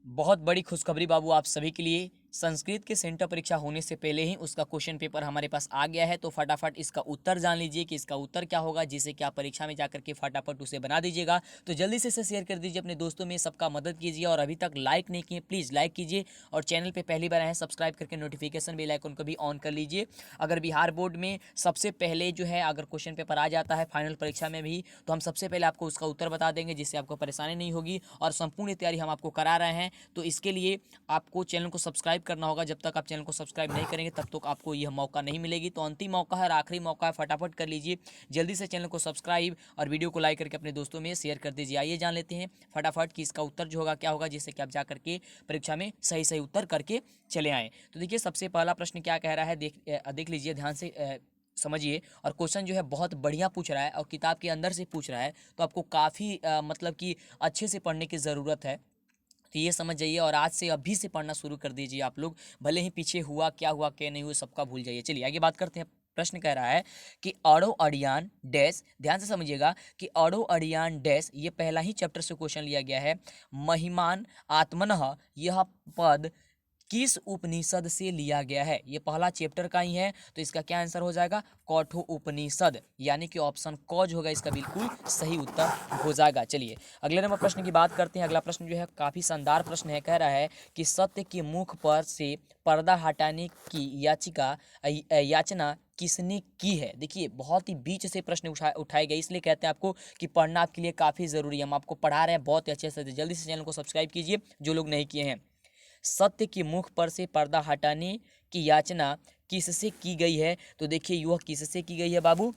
बहुत बड़ी खुशखबरी बाबू आप सभी के लिए। संस्कृत के सेंटर परीक्षा होने से पहले ही उसका क्वेश्चन पेपर हमारे पास आ गया है, तो फटाफट इसका उत्तर जान लीजिए कि इसका उत्तर क्या होगा, जिससे कि आप परीक्षा में जाकर के फटाफट उसे बना दीजिएगा। तो जल्दी से इसे शेयर कर दीजिए अपने दोस्तों में, सबका मदद कीजिए। और अभी तक लाइक नहीं किए प्लीज़ लाइक कीजिए, और चैनल पर पहली बार आए हैं सब्सक्राइब करके नोटिफिकेशन बेल आइकन को भी ऑन कर लीजिए। अगर बिहार बोर्ड में सबसे पहले जो है अगर क्वेश्चन पेपर आ जाता है फाइनल परीक्षा में भी, तो हम सबसे पहले आपको उसका उत्तर बता देंगे, जिससे आपको परेशानी नहीं होगी और संपूर्ण तैयारी हम आपको करा रहे हैं। तो इसके लिए आपको चैनल को सब्सक्राइब करना होगा। जब तक आप चैनल को सब्सक्राइब नहीं करेंगे तब तक आपको यह मौका नहीं मिलेगी। तो अंतिम मौका है और आखिरी मौका है, फटाफट कर लीजिए जल्दी से चैनल को सब्सक्राइब और वीडियो को लाइक करके अपने दोस्तों में शेयर कर दीजिए। आइए जान लेते हैं फटाफट कि इसका उत्तर जो होगा क्या होगा, जिससे कि आप जा करके परीक्षा में सही सही उत्तर करके चले आएँ। तो देखिए सबसे पहला प्रश्न क्या कह रहा है, देख लीजिए ध्यान से समझिए। और क्वेश्चन जो है बहुत बढ़िया पूछ रहा है और किताब के अंदर से पूछ रहा है, तो आपको काफ़ी मतलब कि अच्छे से पढ़ने की ज़रूरत है। तो ये समझ जाइए और आज से अभी से पढ़ना शुरू कर दीजिए आप लोग। भले ही पीछे हुआ क्या नहीं हुआ सबका भूल जाइए। चलिए आगे बात करते हैं। प्रश्न कह रहा है कि अड़ो अड़ियान डैश, ध्यान से समझिएगा कि अड़ो अड़ियान डैश, ये पहला ही चैप्टर से क्वेश्चन लिया गया है। महिमान आत्मनः, यह पद किस उपनिषद से लिया गया है? ये पहला चैप्टर का ही है, तो इसका क्या आंसर हो जाएगा? कठो उपनिषद, यानी कि ऑप्शन क जो होगा इसका बिल्कुल सही उत्तर हो जाएगा। चलिए अगले नंबर प्रश्न की बात करते हैं। अगला प्रश्न जो है काफ़ी शानदार प्रश्न है। कह रहा है कि सत्य के मुख पर से पर्दा हटाने की याचना किसने की है? देखिए बहुत ही बीच से प्रश्न उठाए गए, इसलिए कहते हैं आपको कि पढ़ना आपके लिए काफ़ी ज़रूरी है। हम आपको पढ़ा रहे हैं बहुत अच्छे से, जल्दी से चैनल को सब्सक्राइब कीजिए जो लोग नहीं किए हैं। सत्य के मुख पर से पर्दा हटाने की याचना किससे की गई है? तो देखिए यह किससे की गई है बाबू,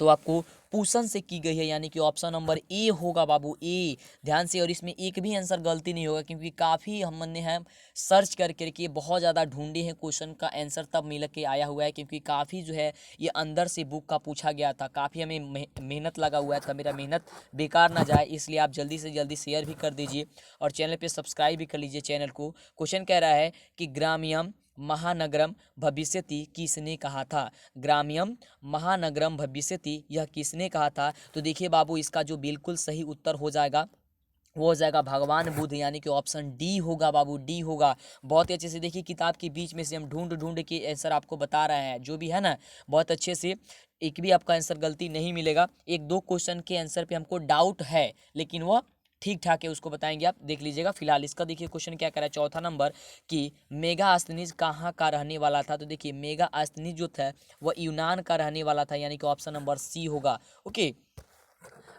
तो आपको पूसन से की गई है, यानी कि ऑप्शन नंबर ए होगा बाबू, ए। ध्यान से, और इसमें एक भी आंसर गलती नहीं होगा, क्योंकि काफ़ी हमने हम सर्च कर करके बहुत ज़्यादा ढूंढे हैं क्वेश्चन का आंसर, तब मिल के आया हुआ है। क्योंकि काफ़ी जो है ये अंदर से बुक का पूछा गया था, काफ़ी हमें मेहनत लगा हुआ था, मेरा मेहनत बेकार ना जाए, इसलिए आप जल्दी से जल्दी शेयर भी कर दीजिए और चैनल पर सब्सक्राइब भी कर लीजिए चैनल को। क्वेश्चन कह रहा है कि ग्राम्यम महानगरम भविष्यति किसने कहा था? ग्राम्यम महानगरम भविष्यति, यह किसने कहा था? तो देखिए बाबू इसका जो बिल्कुल सही उत्तर हो जाएगा वो हो जाएगा भगवान बुद्ध, यानी कि ऑप्शन डी होगा बाबू, डी होगा। बहुत ही अच्छे से देखिए किताब के बीच में से हम ढूंढ ढूंढ के आंसर आपको बता रहे हैं, जो भी है ना बहुत अच्छे से, एक भी आपका आंसर गलती नहीं मिलेगा। एक दो क्वेश्चन के आंसर पे हमको डाउट है, लेकिन वह ठीक ठाक है, उसको बताएंगे, आप देख लीजिएगा। फिलहाल इसका देखिए क्वेश्चन क्या कर रहा है, चौथा नंबर, कि मेगा आस्थनीज कहाँ का रहने वाला था? तो देखिए मेगा आस्थनीज जो था वह यूनान का रहने वाला था, यानी कि ऑप्शन नंबर सी होगा। ओके,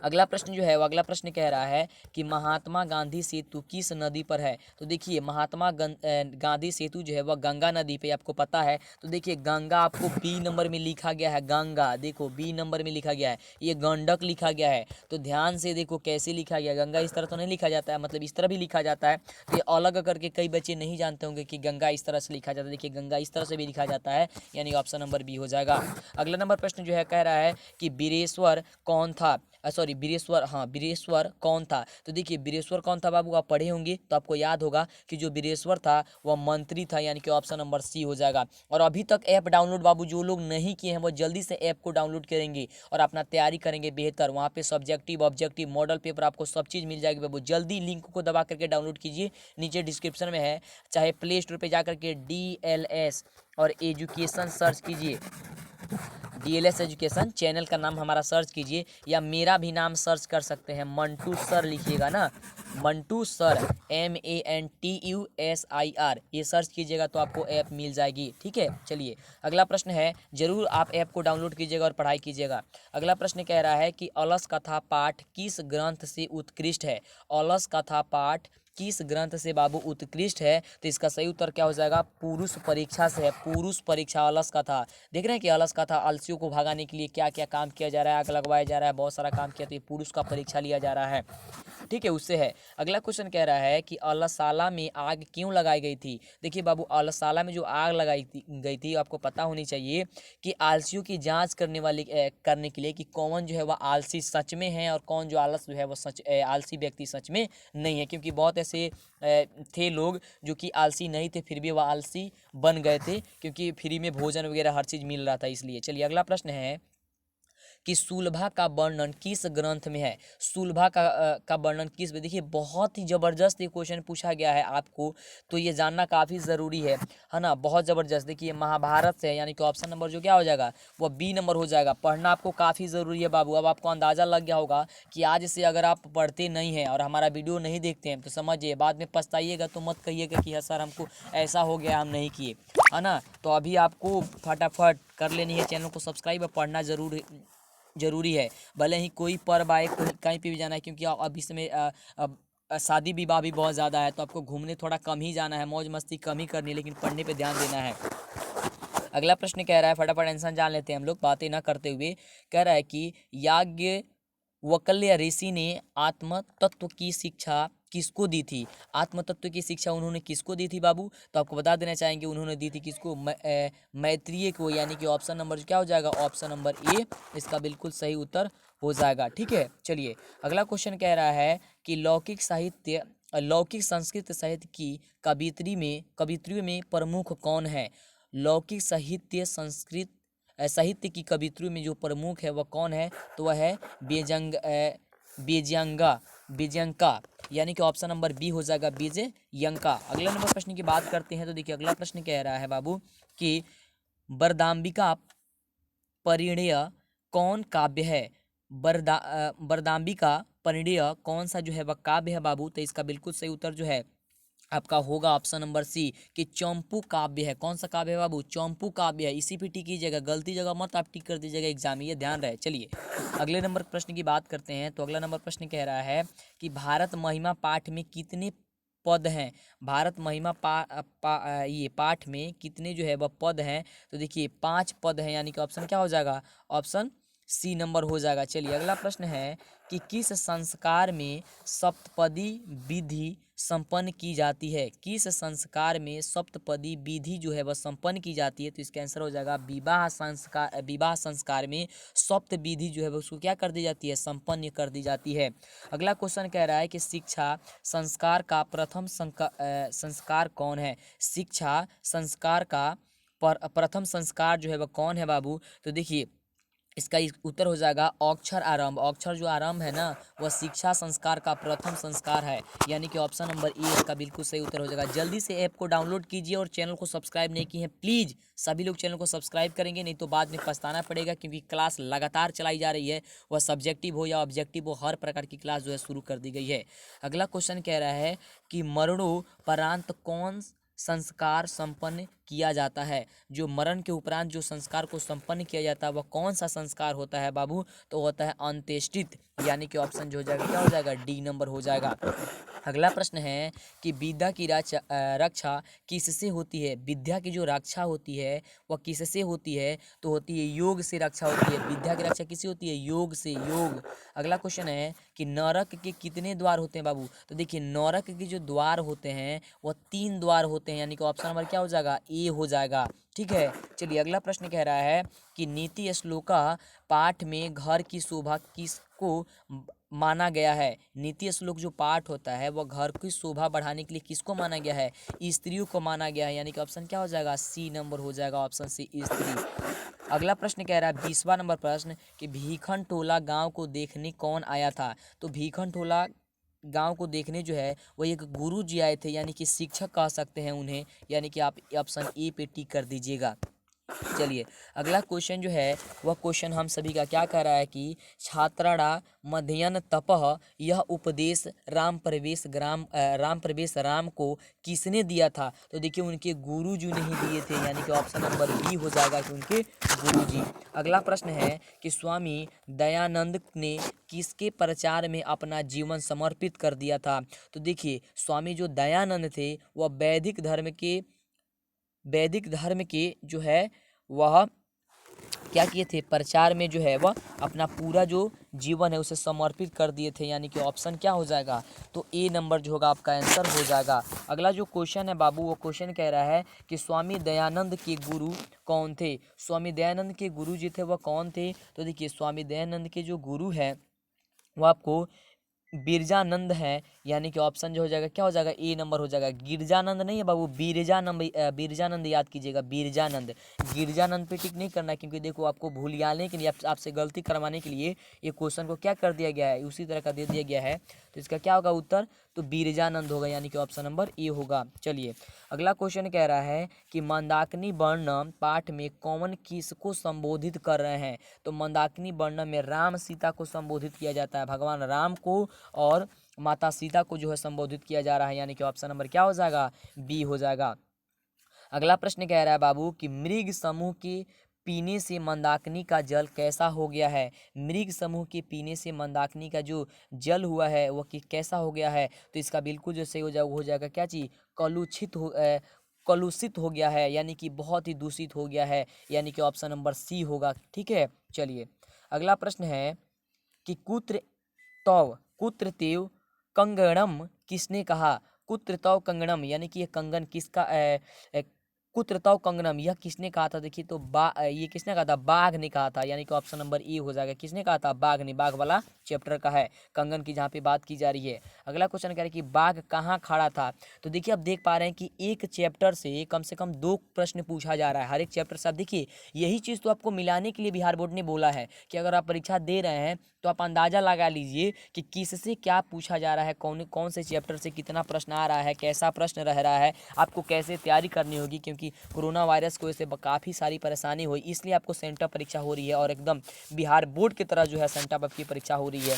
अगला प्रश्न जो है वो अगला प्रश्न कह रहा है कि महात्मा गांधी सेतु किस नदी पर है? तो देखिए महात्मा गांधी सेतु जो है वह गंगा नदी पे, आपको पता है। तो देखिए गंगा आपको बी नंबर में लिखा गया है, गंगा देखो बी नंबर में लिखा गया है, ये गंडक लिखा गया है। तो ध्यान से देखो कैसे लिखा गया, गंगा इस तरह तो नहीं लिखा जाता है, मतलब इस तरह भी लिखा जाता है। तो ये अलग करके कई बच्चे नहीं जानते होंगे कि गंगा इस तरह से लिखा जाता है, देखिए गंगा इस तरह से भी लिखा जाता है, यानी ऑप्शन नंबर बी हो जाएगा। अगला नंबर प्रश्न जो है कह रहा है कि बीरेश्वर कौन था? सॉरी बीरेश्वर, हाँ बीरेश्वर कौन था? तो देखिए बीरेश्वर कौन था बाबू, आप पढ़े होंगे तो आपको याद होगा कि जो बीरेश्वर था वह मंत्री था, यानी कि ऑप्शन नंबर सी हो जाएगा। और अभी तक ऐप डाउनलोड बाबू जो लोग नहीं किए हैं वो जल्दी से ऐप को डाउनलोड करेंगे और अपना तैयारी करेंगे बेहतर। वहाँ पे सब्जेक्टिव ऑब्जेक्टिव मॉडल पेपर आपको सब चीज़ मिल जाएगी बाबू। जल्दी लिंक को दबा करके डाउनलोड कीजिए, नीचे डिस्क्रिप्शन में है, चाहे प्ले स्टोर पर जा करके DLS और एजुकेशन सर्च कीजिए, DLS एजुकेशन चैनल का नाम हमारा सर्च कीजिए, या मेरा भी नाम सर्च कर सकते हैं, मंटू सर लिखिएगा ना, मंटू सर MANTUSIR, ये सर्च कीजिएगा तो आपको ऐप मिल जाएगी। ठीक है, चलिए अगला प्रश्न है, जरूर आप ऐप को डाउनलोड कीजिएगा और पढ़ाई कीजिएगा। अगला प्रश्न कह रहा है कि अलस कथा पाठ किस ग्रंथ से उत्कृष्ट है? अलस कथा पाठ किस ग्रंथ से बाबू उत्कृष्ट है? तो इसका सही उत्तर क्या हो जाएगा? पुरुष परीक्षा से है, पुरुष परीक्षा अलस कथा। देख रहे हैं कि अलस कथा आलसियों को भगाने के लिए क्या क्या काम किया जा रहा है, आग लगवाया जा रहा है, बहुत सारा काम किया, तो ये पुरुष का परीक्षा लिया जा रहा है। ठीक है, उससे है। अगला क्वेश्चन कह रहा है कि अलसाला में आग क्यों लगाई गई थी? देखिए बाबू अलसाला में जो आग गई थी, आपको पता होनी चाहिए कि आलसियों की जांच करने के लिए कि कौन जो है वह आलसी सच में है और कौन जो आलस जो है वह आलसी व्यक्ति सच में नहीं है। क्योंकि बहुत ऐसे थे लोग जो कि आलसी नहीं थे, फिर भी वह आलसी बन गए थे, क्योंकि फ्री में भोजन वगैरह हर चीज़ मिल रहा था इसलिए। चलिए अगला प्रश्न है कि सुलभा का वर्णन किस ग्रंथ में है। सुलभा का वर्णन किस में, देखिए बहुत ही जबरदस्त ये क्वेश्चन पूछा गया है आपको, तो ये जानना काफी जरूरी है ना, बहुत जबरदस्त। देखिए महाभारत से, यानी कि ऑप्शन नंबर जो क्या हो जाएगा वो बी नंबर हो जाएगा। पढ़ना आपको काफी जरूरी है बाबू। अब आपको अंदाजा लग गया होगा कि आज से अगर आप पढ़ते नहीं हैं और हमारा वीडियो नहीं देखते हैं तो समझिए बाद में पछताइएगा, तो मत कहिएगा कि हाँ सर हमको ऐसा हो गया हम नहीं किए, है ना। तो अभी आपको फटाफट कर लेनी है चैनल को सब्सक्राइब और पढ़ना जरूरी है। भले ही कोई पर्व आए, कोई कहीं पे भी जाना है, क्योंकि अब इसमें शादी विवाह भी बहुत ज़्यादा है, तो आपको घूमने थोड़ा कम ही जाना है, मौज मस्ती कम ही करनी है, लेकिन पढ़ने पे ध्यान देना है। अगला प्रश्न कह रहा है, फटाफट आंसर जान लेते हैं हम लोग बातें ना करते हुए। कह रहा है कि याज्ञवल्क्य ऋषि ने आत्म तत्व की शिक्षा किसको दी थी। आत्म तत्व की शिक्षा उन्होंने किसको दी थी बाबू, तो आपको बता देना चाहेंगे उन्होंने दी थी किसको, मैत्रेय को, यानी कि ऑप्शन नंबर क्या हो जाएगा, ऑप्शन नंबर ए इसका बिल्कुल सही उत्तर हो जाएगा। ठीक है, चलिए अगला क्वेश्चन कह रहा है कि लौकिक संस्कृत साहित्य की कवित्रियों में प्रमुख कौन है। लौकिक साहित्य की कवित्रियों में जो प्रमुख है वह कौन है, तो वह है बेजंका, यानी कि ऑप्शन नंबर बी हो जाएगा बेजयंका। अगला नंबर प्रश्न की बात करते हैं, तो देखिए अगला प्रश्न कह रहा है बाबू कि वरदाम्बिका परिणय कौन काव्य है। वरदाम्बिका परिणय कौन सा जो है वह काव्य है बाबू, तो इसका बिल्कुल सही उत्तर जो है आपका होगा ऑप्शन नंबर सी कि चंपू काव्य है। कौन सा काव्य है बाबू, चंपू काव्य है। इसी पे टिक कीजिएगा, गलती जगह मत आप टिक कर दीजिएगा एग्जाम में, ये ध्यान रहे। चलिए अगले नंबर प्रश्न की बात करते हैं, तो अगला नंबर प्रश्न कह रहा है कि भारत महिमा पाठ में कितने पद हैं। भारत महिमा ये पाठ में कितने जो है वह पद हैं, तो देखिए 5 पद हैं, यानी कि ऑप्शन क्या हो जाएगा, ऑप्शन सी नंबर हो जाएगा। चलिए अगला प्रश्न है कि किस संस्कार में सप्तपदी विधि संपन्न की जाती है। किस संस्कार में सप्तपदी विधि जो है वह संपन्न की जाती है, तो इसका आंसर हो जाएगा विवाह संस्कार में सप्त विधि जो है वह उसको क्या कर दी जाती है, संपन्न कर दी जाती है। अगला क्वेश्चन कह रहा है कि शिक्षा संस्कार का प्रथम संस्कार कौन है। शिक्षा संस्कार का प्रथम संस्कार जो है वह कौन है बाबू, तो देखिए इसका उत्तर हो जाएगा अक्षर आरंभ। अक्षर जो आरंभ है ना वह शिक्षा संस्कार का प्रथम संस्कार है, यानी कि ऑप्शन नंबर ए इसका बिल्कुल सही उत्तर हो जाएगा। जल्दी से ऐप को डाउनलोड कीजिए और चैनल को सब्सक्राइब नहीं किए हैं प्लीज़ सभी लोग चैनल को सब्सक्राइब करेंगे, नहीं तो बाद में पछताना पड़ेगा, क्योंकि क्लास लगातार चलाई जा रही है, वह सब्जेक्टिव हो या ऑब्जेक्टिव हो, हर प्रकार की क्लास जो है शुरू कर दी गई है। अगला क्वेश्चन कह रहा है कि मरणोपरांत कौन संस्कार संपन्न किया जाता है। जो मरण के उपरांत जो संस्कार को संपन्न किया जाता है वह कौन सा संस्कार होता है बाबू, तो होता है अंत्येष्टि, यानी कि ऑप्शन जो हो जाएगा क्या हो जाएगा, डी नंबर हो जाएगा। अगला प्रश्न है कि विद्या की रक्षा किससे होती है। विद्या की जो रक्षा होती है वह किससे होती है, तो होती है योग से रक्षा होती है। विद्या की रक्षा किससे होती है, योग से, योग। अगला क्वेश्चन है कि नरक के कितने द्वार होते हैं बाबू, तो देखिए नरक के जो द्वार होते हैं वह 3 द्वार होते हैं, यानी कि ऑप्शन नंबर क्या हो जाएगा, ए हो जाएगा। ठीक है, चलिए अगला प्रश्न कह रहा है कि नीति श्लोका पाठ में घर की शोभा किसको माना गया है। नीति श्लोक जो पाठ होता है वह घर की शोभा बढ़ाने के लिए किसको माना गया है, स्त्रियों को माना गया है, यानी कि ऑप्शन क्या हो जाएगा, सी नंबर हो जाएगा, ऑप्शन सी स्त्री। अगला प्रश्न कह रहा है 20वां नंबर प्रश्न कि भीखन टोला गांव को देखने कौन आया था। तो भीखन टोला गांव को देखने जो है वो एक गुरु जी आए थे, यानी कि शिक्षक कह सकते हैं उन्हें, यानी कि आप ऑप्शन ए पे टिक कर दीजिएगा। चलिए अगला क्वेश्चन जो है वह क्वेश्चन हम सभी का क्या कह रहा है कि छात्रा मध्यन तपह यह उपदेश राम प्रवेश राम को किसने दिया था, तो देखिए उनके गुरु जी ने ही दिए थे, यानी कि ऑप्शन नंबर बी हो जाएगा कि उनके गुरु जी। अगला प्रश्न है कि स्वामी दयानंद ने किसके प्रचार में अपना जीवन समर्पित कर दिया था, तो देखिए स्वामी जो दयानंद थे वह वैदिक धर्म के जो है वह क्या किए थे, प्रचार में जो है वह अपना पूरा जो जीवन है उसे समर्पित कर दिए थे, यानी कि ऑप्शन क्या हो जाएगा, तो ए नंबर जो होगा आपका आंसर हो जाएगा। अगला जो क्वेश्चन है बाबू वो क्वेश्चन कह रहा है कि स्वामी दयानंद के गुरु कौन थे। स्वामी दयानंद के गुरु जी थे वह कौन थे, तो देखिए स्वामी दयानंद के जो गुरु है वो आपको बिरजानंद है, यानी कि ऑप्शन जो हो जाएगा क्या हो जाएगा, ए नंबर हो जाएगा। गिरजानंद नहीं है बाबू, बिरजानंद याद कीजिएगा, बिरजानंद। गिरजानंद पे टिक नहीं करना है, क्योंकि देखो आपको भूलियाने के लिए, आपसे गलती करवाने के लिए ये क्वेश्चन को क्या कर दिया गया है, उसी तरह का दे दिया गया है। तो इसका क्या होगा उत्तर, तो बिरजानंद होगा, यानी कि ऑप्शन नंबर ए होगा। चलिए अगला क्वेश्चन कह रहा है कि मंदाकिनी वर्णम पाठ में कौन किसको संबोधित कर रहे हैं। तो मंदाकिनी वर्णम में राम सीता को संबोधित किया जाता है, भगवान राम को और माता सीता को जो है संबोधित किया जा रहा है, यानी कि ऑप्शन नंबर क्या हो जाएगा, बी हो जाएगा। अगला प्रश्न कह रहा है बाबू कि मृग समूह के पीने से मंदाकिनी का जल कैसा हो गया है। मृग समूह के पीने से मंदाकिनी का जो जल हुआ है वो कैसा हो गया है। तो इसका बिल्कुल जो सही हो जाएगा वो हो जाएगा क्या चीज, कलुषित हो गया है, यानी कि बहुत ही दूषित हो गया है, यानी कि ऑप्शन नंबर सी होगा। ठीक है, चलिए अगला प्रश्न है कि कुत्र तेव कंगणम किसने कहा। कुत्र तव कंगणम, यानी कि ये कंगन किसका कुत्र तव कंगनम, यह किसने कहा था। देखिए तो ये किसने कहा था, बाघ ने कहा था, यानी कि ऑप्शन नंबर ए हो जाएगा। किसने कहा था, बाघ ने। बाघ वाला चैप्टर का है कंगन की, जहाँ पे बात की जा रही है। अगला क्वेश्चन कह रहे हैं कि बाघ कहाँ खड़ा था। तो देखिए आप देख पा रहे हैं कि एक चैप्टर से कम 2 प्रश्न पूछा जा रहा है, हर एक चैप्टर से। आप देखिए यही चीज़ तो आपको मिलाने के लिए बिहार बोर्ड ने बोला है कि अगर आप परीक्षा दे रहे हैं तो आप अंदाजा लगा लीजिए कि किससे क्या पूछा जा रहा है, कौन कौन से चैप्टर से कितना प्रश्न आ रहा है, कैसा प्रश्न रह रहा है, आपको कैसे तैयारी करनी होगी। क्योंकि कोरोना वायरस की वजह से काफ़ी सारी परेशानी हुई, इसलिए आपको सेंटर परीक्षा हो रही है और एकदम बिहार बोर्ड की तरह जो है सेंटर आपकी परीक्षा हो रही है।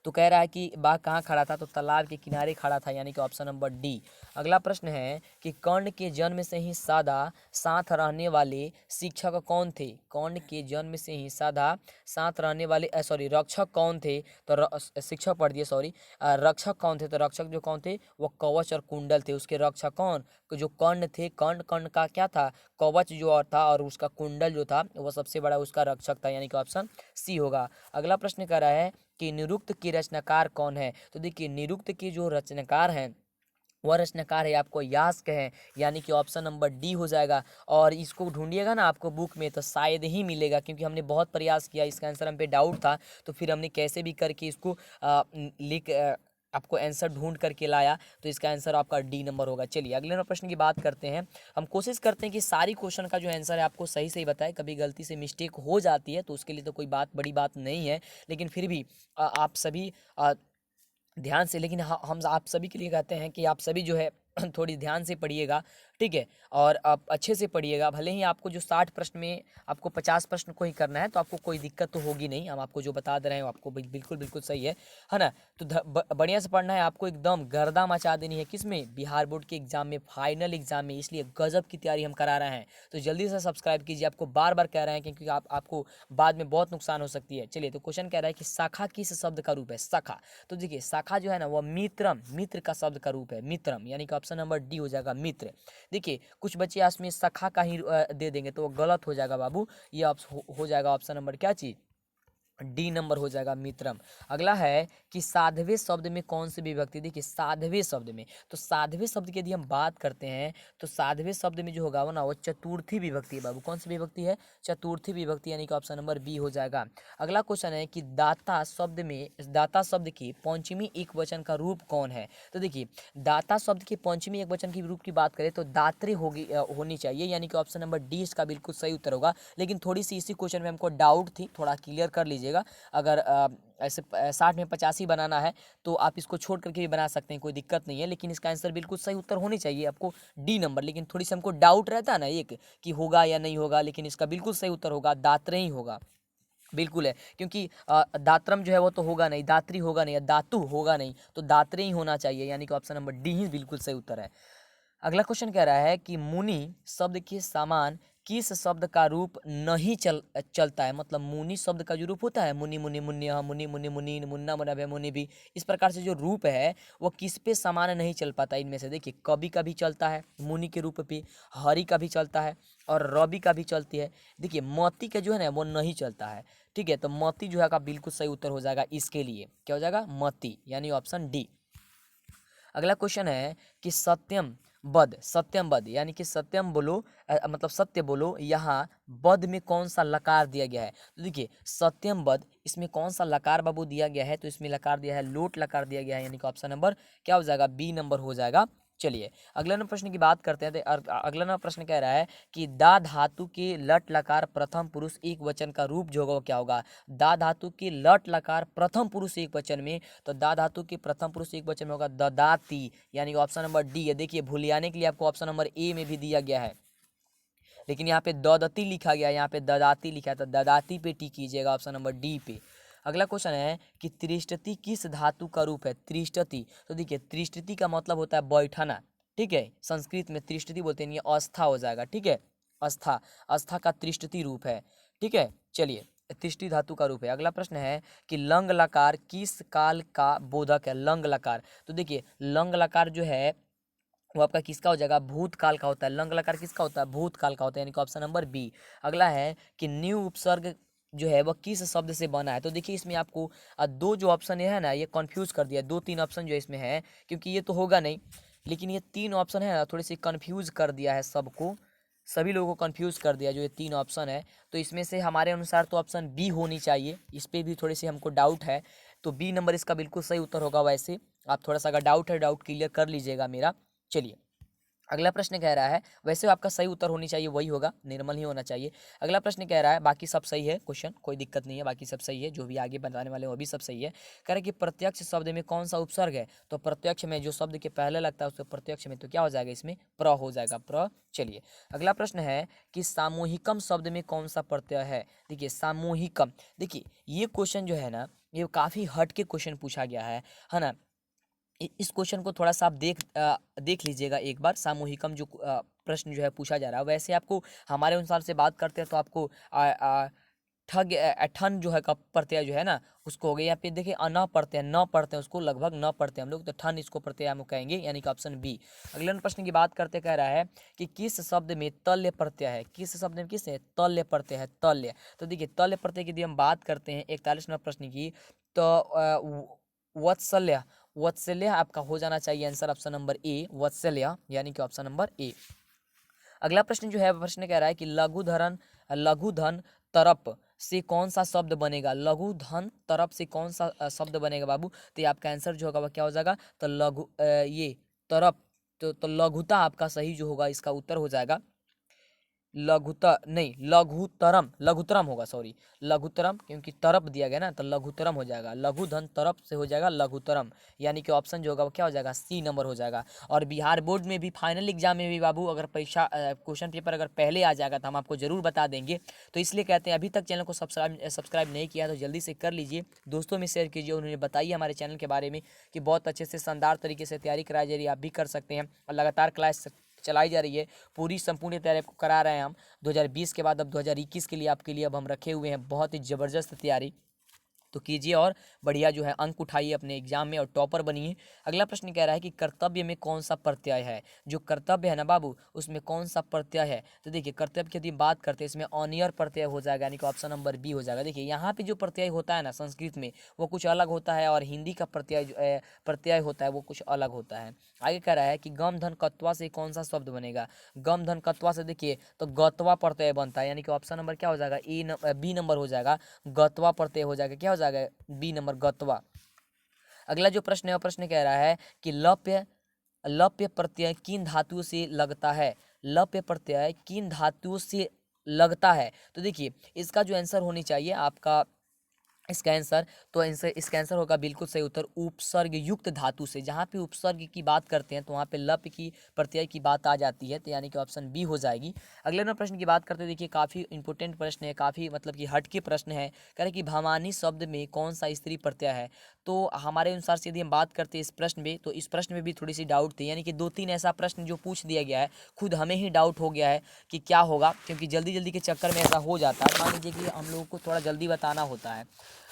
तो कह रहा है कि बाघ कहाँ खड़ा था, तो तालाब के किनारे खड़ा था, यानी कि ऑप्शन नंबर डी। अगला प्रश्न है कि कर्ण के जन्म से ही सादा साथ रहने वाले शिक्षक कौन थे। कर्ण के जन्म से ही सादा साथ रहने वाले सॉरी रक्षक कौन थे। तो शिक्षक पढ़ दिए सॉरी, रक्षक कौन थे। तो रक्षक जो कौन थे वो कवच और कुंडल थे। उसके रक्षक कौन, जो कर्ण थे, कर्ण का क्या था, कवच जो और था, और उसका कुंडल जो था वो सबसे बड़ा उसका रक्षक था, यानी कि ऑप्शन सी होगा। अगला प्रश्न कर रहा है कि निरुक्त के रचनाकार कौन है। तो देखिए निरुक्त के जो रचनाकार हैं वह रचनाकार है आपको यास्क है, यानी कि ऑप्शन नंबर डी हो जाएगा। और इसको ढूंढिएगा ना आपको बुक में तो शायद ही मिलेगा, क्योंकि हमने बहुत प्रयास किया, इसका आंसर हम पे डाउट था, तो फिर हमने कैसे भी करके इसको लिख आपको आंसर ढूंढ करके लाया। तो इसका आंसर आपका डी नंबर होगा। चलिए अगले नंबर प्रश्न की बात करते हैं। हम कोशिश करते हैं कि सारी क्वेश्चन का जो आंसर है आपको सही सही बताए, कभी गलती से मिस्टेक हो जाती है तो उसके लिए तो कोई बड़ी बात नहीं है, लेकिन फिर भी आप सभी ध्यान से, लेकिन हम आप सभी के लिए कहते हैं कि आप सभी जो है थोड़ी ध्यान से पढ़िएगा, ठीक है, और आप अच्छे से पढ़िएगा। भले ही आपको जो 60 प्रश्न में आपको 50 प्रश्न को ही करना है तो आपको कोई दिक्कत तो होगी नहीं, हम आपको जो बता दे रहे हैं आपको बिल्कुल बिल्कुल सही है ना। तो बढ़िया से पढ़ना है आपको, एकदम गर्दा मचा देनी है किसमें, बिहार बोर्ड के एग्जाम में, फाइनल एग्जाम में, इसलिए गजब की तैयारी हम करा रहे हैं। तो जल्दी से सब्सक्राइब कीजिए, आपको बार बार कह रहे हैं क्योंकि आपको बाद में बहुत नुकसान हो सकती है। चलिए तो क्वेश्चन कह रहा है कि शाखा किस शब्द का रूप है, शाखा। तो देखिए शाखा जो है ना वह मित्र का शब्द का रूप है, मित्रम, यानी कि ऑप्शन नंबर डी हो जाएगा मित्र। देखिए कुछ बच्चे इसमें शाखा का ही दे देंगे तो वो गलत हो जाएगा बाबू, ये हो जाएगा ऑप्शन नंबर क्या चीज, डी नंबर हो जाएगा मित्रम। अगला है कि साध्वी शब्द में कौन सी विभक्ति। देखिए साध्वी शब्द में, तो साध्वी शब्द की यदि हम बात करते हैं तो साध्वी शब्द में जो होगा वो ना वो चतुर्थी विभक्ति है बाबू। कौन सी विभक्ति है, चतुर्थी विभक्ति, यानी कि ऑप्शन नंबर बी हो जाएगा। अगला क्वेश्चन है कि दाता शब्द की पंचमी एक वचन का रूप कौन है। तो देखिए दाता शब्द के पंचमी एक वचन की रूप की बात करें तो दात्री होनी चाहिए, यानी कि ऑप्शन नंबर डी इसका बिल्कुल सही उत्तर होगा। लेकिन थोड़ी सी इसी क्वेश्चन में हमको डाउट थी, थोड़ा क्लियर कर लीजिएगा। अगर ऐसे 60 में 85 बनाना है तो आप इसको छोड़ करके भी बना सकते हैं, कोई दिक्कत नहीं है, लेकिन इसका आंसर बिल्कुल सही उत्तर होनी चाहिए आपको डी नंबर। लेकिन थोड़ी सी हमको डाउट रहता है ना एक कि होगा या नहीं होगा, लेकिन इसका बिल्कुल सही उत्तर होगा दात्र ही होगा, बिल्कुल है। क्योंकि दात्रम जो है वो तो होगा नहीं, दात्री होगा नहीं, दातु होगा नहीं, तो दात्रे ही होना चाहिए, यानी कि ऑप्शन नंबर डी ही बिल्कुल सही उत्तर है। अगला क्वेश्चन कह रहा है कि मुनि शब्द के समान किस शब्द का रूप नहीं चलता है। मतलब मुनि शब्द का जो रूप होता है, मुनि मुनि मुन्य, मुनि मुनि मुनीन, मुन्ना मुनभ्य मुनि भी, इस प्रकार से जो रूप है वो किस पे समान नहीं चल पाता इनमें से। देखिए कवि का भी चलता है मुनि के रूप पे, हरि का भी चलता है और रवि का भी चलती है। देखिए मति का जो है ना वो नहीं चलता है, ठीक है। तो मति जो है का बिल्कुल सही उत्तर हो जाएगा, इसके लिए क्या हो जाएगा, मति, यानी ऑप्शन डी। अगला क्वेश्चन है कि सत्यम बद, सत्यम बद, यानी कि सत्यम बोलो, मतलब सत्य बोलो। यहाँ बद में कौन सा लकार दिया गया है? तो देखिए सत्यम बद, इसमें कौन सा लकार बाबू दिया गया है? तो इसमें लकार दिया है, लोट लकार दिया गया है, यानी कि ऑप्शन नंबर क्या हो जाएगा? बी नंबर हो जाएगा। चलिए अगला नंबर प्रश्न की बात करते हैं। तो अगला नंबर प्रश्न कह रहा है कि दा धातु के लट लकार प्रथम पुरुष एक वचन का रूप जो होगा वो क्या होगा? दा धातु के लट लकार प्रथम पुरुष एक वचन में, तो दा धातु के प्रथम पुरुष एक वचन में होगा ददाती, यानी कि ऑप्शन नंबर डी है। देखिए भूलियाने के लिए आपको ऑप्शन नंबर ए में भी दिया गया है, लेकिन यहाँ पे ददती लिखा गया है, यहाँ पे ददाती लिखा है, तो ददाती पे टिक कीजिएगा ऑप्शन नंबर डी पे। अगला क्वेश्चन है कि त्रिष्टति किस धातु का रूप है? त्रिष्टति, तो देखिए त्रिष्टति का मतलब होता है बैठना, ठीक है, संस्कृत में त्रिष्टति बोलते हैं, ये अस्था हो जाएगा, ठीक है, अस्था, अस्था का त्रिष्टति रूप है, ठीक है। चलिए त्रिष्टि धातु का रूप है। अगला प्रश्न है कि लंग लकार किस काल का बोधक है? लंग लकार, तो देखिए लंग लकार जो है वो आपका किसका हो जाएगा? भूतकाल का होता है। लंग लकार किसका होता है? भूतकाल का होता है, यानी कि ऑप्शन नंबर बी। अगला है कि न्यू उपसर्ग जो है वह किस शब्द से बना है? तो देखिए इसमें आपको दो जो ऑप्शन है ना, ये कंफ्यूज कर दिया, दो तीन ऑप्शन जो इसमें है, क्योंकि ये तो होगा नहीं, लेकिन ये तीन ऑप्शन है ना थोड़े से कंफ्यूज कर दिया है सबको, सभी लोगों को कंफ्यूज कर दिया जो ये तीन ऑप्शन है। तो इसमें से हमारे अनुसार तो ऑप्शन बी होनी चाहिए, इस पर भी थोड़ी सी हमको डाउट है, तो बी नंबर इसका बिल्कुल सही उत्तर होगा। वैसे आप थोड़ा सा अगर डाउट है, डाउट क्लियर कर लीजिएगा मेरा। चलिए अगला प्रश्न कह रहा है, वैसे आपका सही उत्तर होनी चाहिए वही होगा, निर्मल ही होना चाहिए। अगला प्रश्न कह रहा है, बाकी सब सही है क्वेश्चन, कोई दिक्कत नहीं है, बाकी सब सही है, जो भी आगे बताने वाले हैं वो भी सब सही है। कह रहा है कि प्रत्यक्ष शब्द में कौन सा उपसर्ग है? तो प्रत्यक्ष में जो शब्द के पहले लगता है उसके प्रत्यक्ष में तो क्या हो जाएगा? इसमें प्र हो जाएगा, प्र। चलिए अगला प्रश्न है कि सामूहिकम शब्द में कौन सा प्रत्यय है? देखिए सामूहिकम, देखिए ये क्वेश्चन जो है ना, ये काफी हट के क्वेश्चन पूछा गया है ना। इस क्वेश्चन को थोड़ा सा आप देख लीजिएगा एक बार। सामूहिकम जो प्रश्न जो है पूछा जा रहा है, वैसे आपको हमारे अनुसार से बात करते हैं तो आपको ठग ठन जो है का प्रत्यय जो है ना उसको हो गया। यहाँ पे देखिए न पढ़ते हैं, न पढ़ते हैं उसको, लगभग न पढ़ते हैं हम लोग, तो ठन इसको प्रत्यय हम कहेंगे, यानी कि ऑप्शन बी। अगले प्रश्न की बात करते कह रहा है कि किस शब्द में तल्य प्रत्यय है? किस शब्द में किस है? तल्य प्रत्यय है, तल्य। तो देखिए तल्य प्रत्यय की यदि हम बात करते हैं 41 नंबर प्रश्न की, तो वत्सल्य, वत्सल्य आपका हो जाना चाहिए answer option number A, Vatsalya, यानी कि ऑप्शन नंबर ए। अगला प्रश्न जो है प्रश्न कह रहा है कि लघु धन तरप से कौन सा शब्द बनेगा? लघु धन तरप से कौन सा शब्द बनेगा बाबू? तो ये आपका आंसर जो होगा वह क्या हो जाएगा? तो ये तरप, तो लघुता आपका सही जो होगा इसका उत्तर हो जाएगा। लघुता नहीं, लघुतरम, लघुतरम होगा, सॉरी लघुतरम, क्योंकि तरप दिया गया ना, तो लघुतरम हो जाएगा। लघु धन तरप से हो जाएगा लघुतरम, यानी कि ऑप्शन जो होगा वो क्या हो जाएगा? सी नंबर हो जाएगा। और बिहार बोर्ड में भी फाइनल एग्जाम में भी बाबू अगर परीक्षा क्वेश्चन पेपर अगर पहले आ जाएगा तो हम आपको जरूर बता देंगे। तो इसलिए कहते हैं अभी तक चैनल को सब्सक्राइब नहीं किया तो जल्दी से कर लीजिए, दोस्तों में शेयर कीजिए, उन्होंने बताइए हमारे चैनल के बारे में कि बहुत अच्छे से शानदार तरीके से तैयारी कराई जा रही है, आप भी कर सकते हैं। और लगातार क्लास चलाई जा रही है, पूरी संपूर्ण तैयारी आपको करा रहे हैं हम। 2020 के बाद अब 2021 के लिए आपके लिए अब हम रखे हुए हैं बहुत ही ज़बरदस्त तैयारी, तो कीजिए और बढ़िया जो है अंक उठाइए अपने एग्जाम में और टॉपर बनिए। अगला प्रश्न कह रहा है कि कर्तव्य में कौन सा प्रत्यय है? जो कर्तव्य है ना बाबू उसमें कौन सा प्रत्यय है? तो देखिए कर्तव्य की यदि बात करते हैं इसमें अनियर प्रत्यय हो जाएगा, यानी कि ऑप्शन नंबर बी हो जाएगा। देखिए यहाँ पे जो प्रत्यय होता है ना संस्कृत में वो कुछ अलग होता है, और हिंदी का प्रत्यय होता है वो कुछ अलग होता है। आगे कह रहा है कि गम धन कत्वा से कौन सा शब्द बनेगा? गम धन कत्वा से देखिए तो गत्वा प्रत्यय बनता है, यानी कि ऑप्शन नंबर क्या हो जाएगा? बी नंबर हो जाएगा, गत्वा प्रत्यय हो जाएगा, क्या हो जाएगा? बी नंबर गत्वा। अगला जो प्रश्न है वो प्रश्न कह रहा है कि लप्य लप्य प्रत्यय किन धातुओं से लगता है? लप्य प्रत्यय किन धातुओं से लगता है? तो देखिए इसका जो आंसर होनी चाहिए आपका, इसका आंसर, तो आंसर इसका आंसर होगा बिल्कुल सही उत्तर उपसर्ग युक्त धातु से। जहाँ पे उपसर्ग की बात करते हैं तो वहाँ पे लप की प्रत्यय की बात आ जाती है, तो यानी कि ऑप्शन बी हो जाएगी। अगले नंबर प्रश्न की बात करते हैं, देखिए काफ़ी इंपॉर्टेंट प्रश्न है, काफ़ी मतलब कि हटके प्रश्न है। कह रहे कि भवानी शब्द में कौन सा स्त्री प्रत्यय है? तो हमारे अनुसार से यदि हम बात करते हैं इस प्रश्न में, तो इस प्रश्न में भी थोड़ी सी डाउट थी, यानी कि दो तीन ऐसा प्रश्न जो पूछ दिया गया है खुद हमें ही डाउट हो गया है कि क्या होगा, क्योंकि जल्दी जल्दी के चक्कर में ऐसा हो जाता है। मान लीजिए कि हम लोगों को थोड़ा जल्दी बताना होता है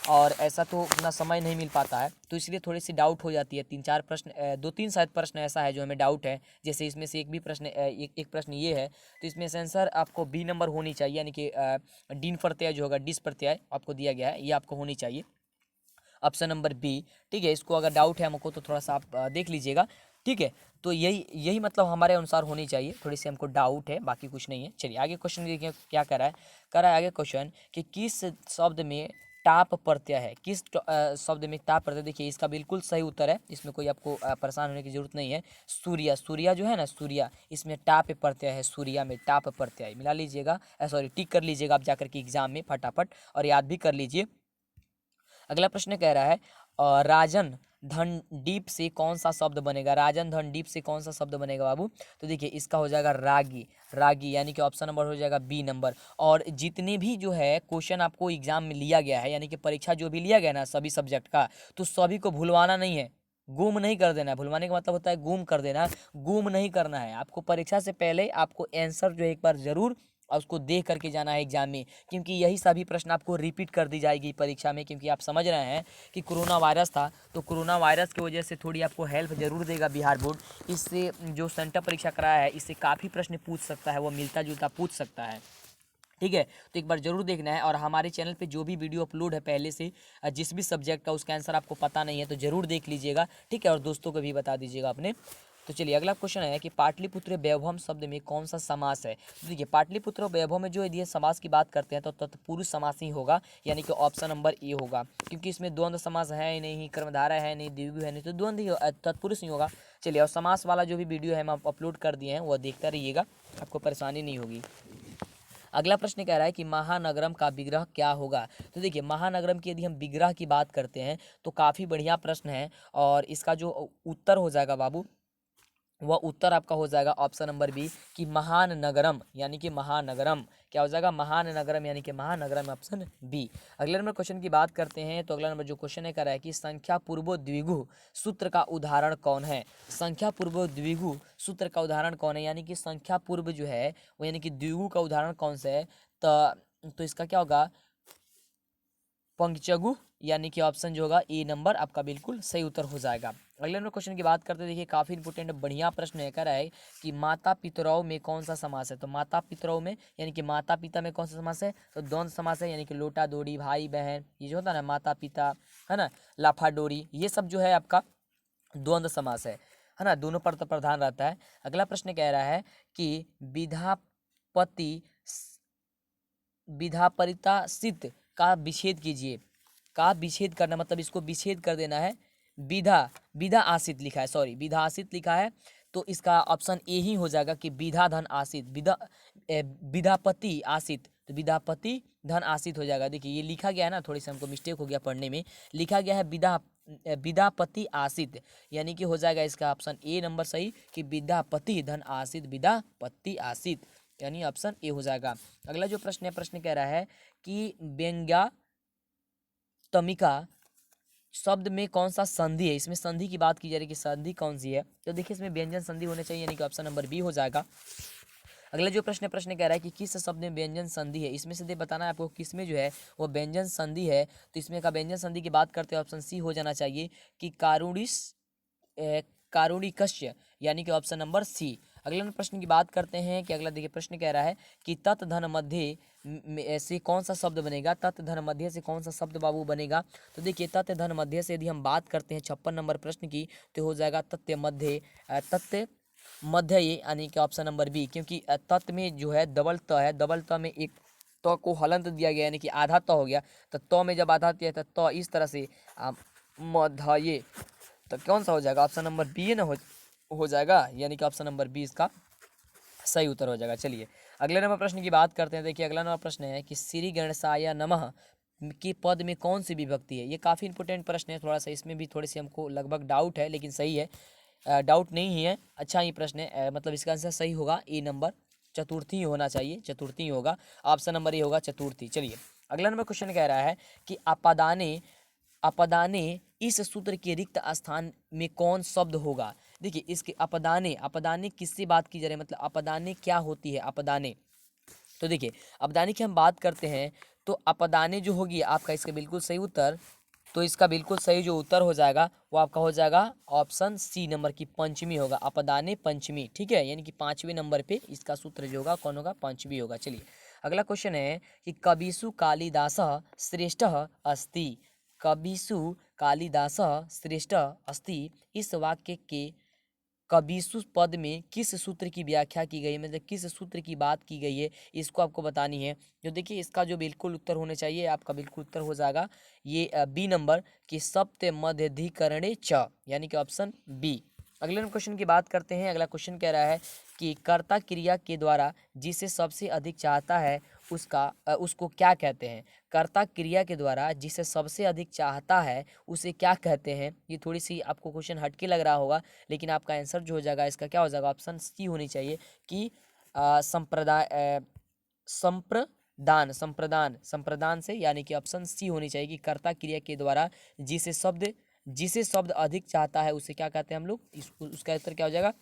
और ऐसा तो उतना समय नहीं मिल पाता है, तो इसलिए थोड़ी सी डाउट हो जाती है। तीन चार प्रश्न, दो तीन शायद प्रश्न ऐसा है जो हमें डाउट है, जैसे इसमें से एक भी प्रश्न एक प्रश्न ये है, तो इसमें से आंसर आपको बी नंबर होनी चाहिए, यानी कि डीन प्रत्यय जो होगा, डिस प्रत्यय आपको दिया गया है, ये आपको होनी चाहिए ऑप्शन नंबर बी। ठीक है, इसको अगर डाउट है हमको तो थोड़ा सा आप देख लीजिएगा। ठीक है, तो यही यही मतलब हमारे अनुसार होनी चाहिए। थोड़ी सी हमको डाउट है, बाकी कुछ नहीं है। चलिए आगे क्वेश्चन देखिए क्या कर रहा है आगे क्वेश्चन कि किस शब्द में टाप प्रत्यय है, किस शब्द में टाप प्रत्यय। देखिए इसका बिल्कुल सही उत्तर है, इसमें कोई आपको परेशान होने की जरूरत नहीं है। सूर्या, सूर्या जो है ना, सूर्या, इसमें टाप प्रत्यय है, सूर्या में टाप प्रत्यय मिला लीजिएगा, सॉरी टिक कर लीजिएगा आप जाकर के एग्जाम में फटाफट, और याद भी कर लीजिए। अगला प्रश्न कह रहा है राजन धन डीप से कौन सा शब्द बनेगा, राजन धन डीप से कौन सा शब्द बनेगा बाबू। तो देखिए इसका हो जाएगा रागी, रागी यानी कि ऑप्शन नंबर हो जाएगा बी नंबर। और जितने भी जो है क्वेश्चन आपको एग्जाम में लिया गया है, यानी कि परीक्षा जो भी लिया गया ना सभी सब्जेक्ट का, तो सभी को भूलवाना नहीं है, गुम नहीं कर देना है। भुलवाने का मतलब होता है गुम कर देना, गुम नहीं करना है आपको। परीक्षा से पहले आपको आंसर जो है एक बार जरूर और उसको देख करके जाना है एग्जाम में, क्योंकि यही सभी प्रश्न आपको रिपीट कर दी जाएगी परीक्षा में। क्योंकि आप समझ रहे हैं कि कोरोना वायरस था, तो कोरोना वायरस की वजह से थोड़ी आपको हेल्प जरूर देगा बिहार बोर्ड। इससे जो सेंटर परीक्षा कराया है, इससे काफ़ी प्रश्न पूछ सकता है, वो मिलता जुलता पूछ सकता है। ठीक है, तो एक बार जरूर देखना है। और हमारे चैनल पे जो भी वीडियो अपलोड है पहले से, जिस भी सब्जेक्ट का, उसका आंसर आपको पता नहीं है तो जरूर देख लीजिएगा। ठीक है, और दोस्तों को भी बता दीजिएगा अपने। तो चलिए अगला क्वेश्चन है कि पाटलिपुत्र वैभवम शब्द में कौन सा समास है। तो देखिए पाटलिपुत्र वैभव में जो यदि समास की बात करते हैं तो तत्पुरुष समास ही होगा, यानी कि ऑप्शन नंबर ए होगा। क्योंकि इसमें द्वंद्व समास है ही नहीं, कर्मधारा है नहीं, द्विगु है नहीं, तो द्वंद्व ही तत्पुरुष नहीं होगा। चलिए, और समास वाला जो भी वीडियो है हम अपलोड कर दिए हैं, वह देखता रहिएगा, आपको परेशानी नहीं होगी। अगला प्रश्न कह रहा है कि महानगरम का विग्रह क्या होगा। तो देखिए महानगरम की यदि हम विग्रह की बात करते हैं तो काफ़ी बढ़िया प्रश्न है, और इसका जो उत्तर हो जाएगा बाबू, वह उत्तर आपका हो जाएगा ऑप्शन नंबर बी कि महान नगरम, यानी कि महानगरम क्या हो जाएगा, महान नगरम यानी कि महानगरम, ऑप्शन बी। अगले नंबर क्वेश्चन की बात करते हैं तो अगला नंबर जो क्वेश्चन है कह रहा है कि संख्या पूर्वो द्विगु सूत्र का उदाहरण कौन है। संख्या पूर्वो द्विगु सूत्र का उदाहरण कौन है, यानी कि संख्या पूर्व जो है वो यानी कि द्विगु का उदाहरण कौन सा है। तो इसका क्या होगा, पंचगु, यानी कि ऑप्शन जो होगा ए नंबर आपका बिल्कुल सही उत्तर हो जाएगा। अगले नंबर क्वेश्चन की बात करते हैं, देखिए काफी इंपोर्टेंट बढ़िया प्रश्न है, कह रहा है कि माता पितरौ में कौन सा समास है। तो माता पितरौ में यानी कि माता पिता में कौन सा समास है, तो द्वंद्व समास है, यानी कि लोटा डोरी, भाई बहन, ये जो होता है ना माता पिता, है ना, लाफा डोरी, ये सब जो है आपका द्वंद्व समास है ना, दोनों पर तो प्रधान रहता है। अगला प्रश्न कह रहा है कि विधापति विधापरितासित का विच्छेद कीजिए। का विच्छेद करना मतलब इसको विच्छेद कर देना है। विधा विधा आसित लिखा है, सॉरी विधा आसित लिखा है, तो इसका ऑप्शन ए ही हो जाएगा कि विधा धन आसित, विधापति आसित, तो विधापति धन आसित हो जाएगा। देखिए ये लिखा गया है ना, थोड़ी सी हमको मिस्टेक हो गया पढ़ने में, लिखा गया है विधापति आसित, यानी कि हो जाएगा इसका ऑप्शन ए नंबर सही कि विधापति धन आसित, विधापति आसित, यानी ऑप्शन ए हो जाएगा। अगला जो प्रश्न है, प्रश्न कह रहा है कि व्यंग्यात्मिका शब्द में कौन सा संधि है। इसमें संधि की बात की जा रही है कि संधि कौन सी है, तो देखिए इसमें व्यंजन संधि होने चाहिए, यानी कि ऑप्शन नंबर बी हो जाएगा। अगला जो प्रश्न कह रहा है कि किस शब्द में व्यंजन संधि है। इसमें से दे बताना है आपको किस में जो है वो व्यंजन संधि है। तो इसमें का व्यंजन संधि की बात करते हैं ऑप्शन सी हो जाना चाहिए कि कारुणिकस्य, यानी कि ऑप्शन नंबर सी। अगले प्रश्न की बात करते हैं कि अगला देखिए प्रश्न कह रहा है कि तत् धन मध्य से कौन सा शब्द बनेगा। तत् धन मध्य से कौन सा शब्द बाबू बनेगा। तो देखिए तत् धन मध्य से यदि हम बात करते हैं 56 नंबर प्रश्न की, तो हो जाएगा तत्व मध्य, तत्व मध्य, ये यानी कि ऑप्शन नंबर बी। क्योंकि तत्व में जो है डबल त है, डबल त में एक त को हलंत दिया गया, यानी कि आधा त हो गया, तो त में जब आधा दिया तो त इस तरह से मध्य, ये तो कौन सा हो जाएगा, ऑप्शन नंबर बी ना हो जाएगा, यानी कि ऑप्शन नंबर बी इसका सही उत्तर हो जाएगा। चलिए अगले नंबर प्रश्न की बात करते हैं। देखिए अगला नंबर प्रश्न है कि श्री गणेशाय नमः के पद में कौन सी विभक्ति है। ये काफ़ी इंपॉर्टेंट प्रश्न है, थोड़ा सा इसमें भी थोड़ी सी हमको लगभग डाउट है, लेकिन सही है, डाउट नहीं ही है, अच्छा ही प्रश्न है। मतलब इसका आंसर सही होगा ए नंबर, चतुर्थी ही होना चाहिए, चतुर्थी ही होगा, ऑप्शन नंबर ए होगा चतुर्थी। चलिए अगला नंबर क्वेश्चन कह रहा है कि अपदाने अपदाने इस सूत्र के रिक्त स्थान में कौन शब्द होगा। देखिए इसके अपदाने, अपदाने किससे बात की जा रही है, मतलब अपदाने क्या होती है अपदाने। तो देखिए अपदाने की हम बात करते हैं तो अपदाने जो होगी आपका इसका बिल्कुल सही उत्तर, तो इसका बिल्कुल सही जो उत्तर हो जाएगा वो आपका हो जाएगा ऑप्शन सी नंबर की पंचमी होगा, अपदाने पंचमी। ठीक है, यानी कि 5वें नंबर पे इसका सूत्र जो होगा कौन होगा, पंचमी होगा। चलिए अगला क्वेश्चन है कि कविषु कालिदासः श्रेष्ठः अस्ति। कविषु कालिदासः श्रेष्ठ अस्ति, इस वाक्य के कबीसु पद में किस सूत्र की व्याख्या की गई है, मतलब किस सूत्र की बात की गई है, इसको आपको बतानी है। जो देखिए इसका जो बिल्कुल उत्तर होना चाहिए, आपका बिल्कुल उत्तर हो जाएगा ये बी नंबर कि सप्त मध्यधिकरणे च, यानी कि ऑप्शन बी। अगले क्वेश्चन की बात करते हैं। अगला क्वेश्चन कह रहा है कि कर्ता क्रिया के द्वारा जिसे सबसे अधिक चाहता है उसको क्या कहते हैं। कर्ता क्रिया के द्वारा जिसे सबसे अधिक चाहता है उसे क्या कहते हैं। ये थोड़ी सी आपको क्वेश्चन हटके लग रहा होगा, लेकिन आपका आंसर जो हो जाएगा इसका क्या हो जाएगा, ऑप्शन सी होनी चाहिए कि संप्रदाय संप्रदान से, यानी कि ऑप्शन सी होनी चाहिए कि कर्ता क्रिया के द्वारा जिसे शब्द अधिक चाहता है उसे क्या कहते हैं हम लोग। उसका उत्तर क्या हो जाएगा,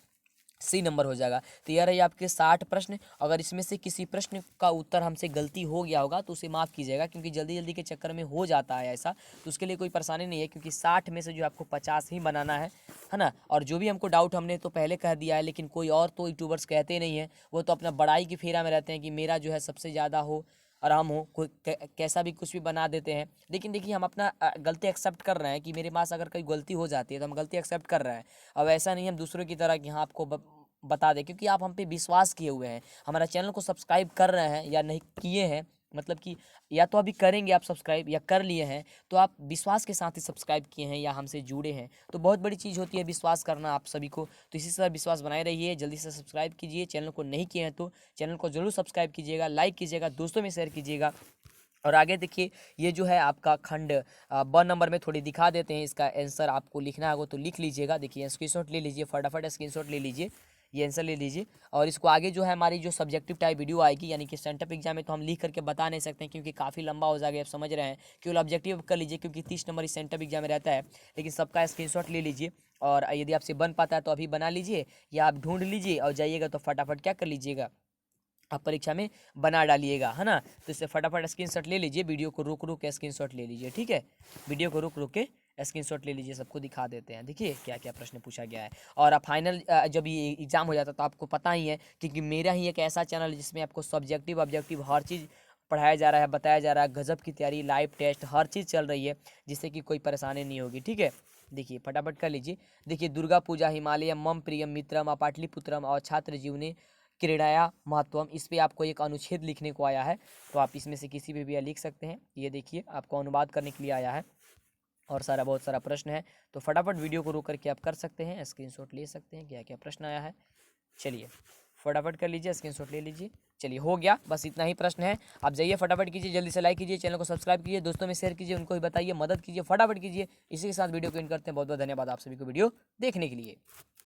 सी नंबर हो जाएगा। तो यह रही आपके 60 प्रश्न। अगर इसमें से किसी प्रश्न का उत्तर हमसे गलती हो गया होगा तो उसे माफ़ कीजिएगा, क्योंकि जल्दी जल्दी के चक्कर में हो जाता है ऐसा, तो उसके लिए कोई परेशानी नहीं है, क्योंकि 60 में से जो आपको 50 ही बनाना है ना। और जो भी हमको डाउट हमने तो पहले कह दिया है, लेकिन कोई और तो यूट्यूबर्स कहते नहीं है, वो तो अपना बड़ाई की फेरा में रहते हैं कि मेरा जो है सबसे ज़्यादा हो, आराम हो, कोई कैसा भी कुछ भी बना देते हैं। लेकिन देखिए हम अपना गलती एक्सेप्ट कर रहे हैं कि मेरे पास अगर कोई गलती हो जाती है तो हम गलती एक्सेप्ट कर रहे हैं। अब ऐसा नहीं हम दूसरों की तरह कि हाँ आपको बता दें, क्योंकि आप हम पे विश्वास किए हुए हैं, हमारा चैनल को सब्सक्राइब कर रहे हैं या नहीं किए हैं, मतलब कि या तो अभी करेंगे आप सब्सक्राइब, या कर लिए हैं तो आप विश्वास के साथ ही सब्सक्राइब किए हैं या हमसे जुड़े हैं। तो बहुत बड़ी चीज़ होती है विश्वास करना आप सभी को। तो इसी तरह विश्वास बनाए रहिए, जल्दी से सब्सक्राइब कीजिए। चैनल को नहीं किए हैं तो चैनल को जरूर सब्सक्राइब कीजिएगा, लाइक कीजिएगा, दोस्तों में शेयर कीजिएगा। और आगे देखिए ये जो है आपका खंड ब नंबर में थोड़ी दिखा देते हैं, इसका आंसर आपको लिखना होगा तो लिख लीजिएगा। देखिए स्क्रीनशॉट ले लीजिए, फटाफट स्क्रीनशॉट ले लीजिए, ये आंसर ले लीजिए। और इसको आगे जो है हमारी जो सब्जेक्टिव टाइप वीडियो आएगी, यानी कि सेंटअप एग्जाम में तो हम लिख करके बता नहीं सकते हैं, क्योंकि काफ़ी लंबा हो जाएगा, आप समझ रहे हैं। केवल ऑब्जेक्टिव कर लीजिए, क्योंकि 30 नंबर इस सेंटअप एग्जाम में रहता है। लेकिन सबका स्क्रीनशॉट ले लीजिए, और यदि आपसे बन पाता है तो अभी बना लीजिए, या आप ढूंढ लीजिए और जाइएगा तो फटाफट क्या कर लीजिएगा, आप परीक्षा में बना डालिएगा, है ना। तो इससे फटाफट स्क्रीनशॉट ले लीजिए, वीडियो को रुक रुक के स्क्रीनशॉट ले लीजिए, ठीक है। वीडियो को रुक रुक के स्क्रीनशॉट ले लीजिए, सबको दिखा देते हैं। देखिए क्या क्या प्रश्न पूछा गया है। और फाइनल जब ये एग्जाम हो जाता है तो आपको पता ही है, क्योंकि मेरा ही एक ऐसा चैनल है जिसमें आपको सब्जेक्टिव ऑब्जेक्टिव हर चीज़ पढ़ाया जा रहा है, बताया जा रहा है, गजब की तैयारी, लाइव टेस्ट, हर चीज़ चल रही है, जिससे कि कोई परेशानी नहीं होगी, ठीक है। देखिए फटाफट कर लीजिए। देखिए दुर्गा पूजा हिमालय मम प्रियम मित्रम पाटलिपुत्रम और छात्र जीवने क्रीड़ाया महत्वम, इस पे आपको एक अनुच्छेद लिखने को आया है, तो आप इसमें से किसी पे भी लिख सकते हैं। ये देखिए आपको अनुवाद करने के लिए आया है, और बहुत सारा प्रश्न है, तो फटाफट वीडियो को रोक करके आप कर सकते हैं, स्क्रीनशॉट ले सकते हैं क्या क्या प्रश्न आया है। चलिए फटाफट कर लीजिए, स्क्रीनशॉट ले लीजिए। चलिए हो गया, बस इतना ही प्रश्न है। आप जाइए फटाफट कीजिए, जल्दी से लाइक कीजिए, चैनल को सब्सक्राइब कीजिए, दोस्तों में शेयर कीजिए, उनको भी बताइए, मदद कीजिए, फटाफट कीजिए। इसी के साथ वीडियो को एंड करते हैं। बहुत बहुत धन्यवाद आप सभी को वीडियो देखने के लिए।